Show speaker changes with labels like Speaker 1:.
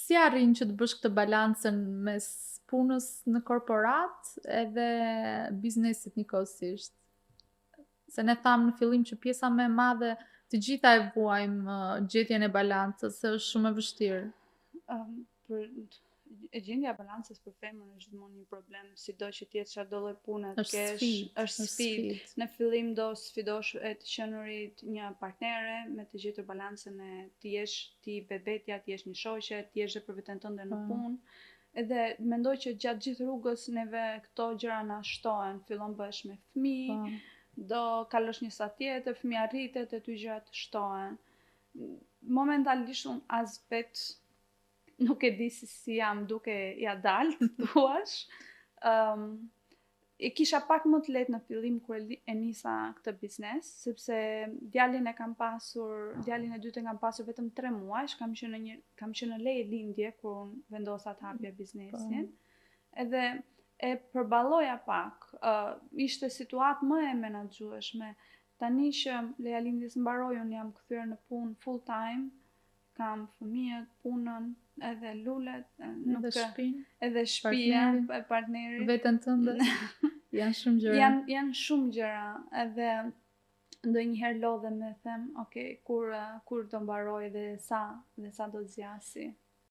Speaker 1: si arrin që të bësh këtë balancën mes punës në korporat edhe biznesit njëkohësisht? Se ne thamë në fillim që pjesa më e madhe të gjitha e vuajmë gjetjen e balancës, se është shumë e vështirë.
Speaker 2: E gjendja e balancës për femrën është gjithmonë një problem, sido që të jetë çfarëdo lloj pune të
Speaker 1: Është
Speaker 2: kesh,
Speaker 1: sfidë,
Speaker 2: është sfidë. Në fillim do sfidosh e të qenurit një partnere me të gjetur balancën e të jesh ti vetvetja, të jesh një shoqe, të jesh dhe për veten tënde në punë. Edhe mendoj që gjatë gjithë rrugës neve këto gjëra na shtohen, fillon bëhesh me fëmijë, do kalosh një sa tjetër, fëmia rritet e ty gjërat shtohen. Momentalisht unë as vet nuk e di si jam duke ja dalë, thuash. E kisha pak më të lehtë në fillim kur e nisa këtë biznes, sepse djalin e dytë e kam pasur vetëm 3 muaj, kam qenë në leje lindje kur unë vendosa të hapja biznesin. Edhe e përballoja pak, ishte situatë më e menaxhueshme. Tani që leja lindjes mbaroi, unë jam kthyer në punë full time, kam fëmijët, punën, edhe lulet, edhe shtëpia, partneri,
Speaker 1: veten tënde. Janë shumë gjëra.
Speaker 2: Janë shumë gjëra, edhe ndonjëherë lodhem dhe them, okay, kur do mbaroj dhe sa do zgjasi.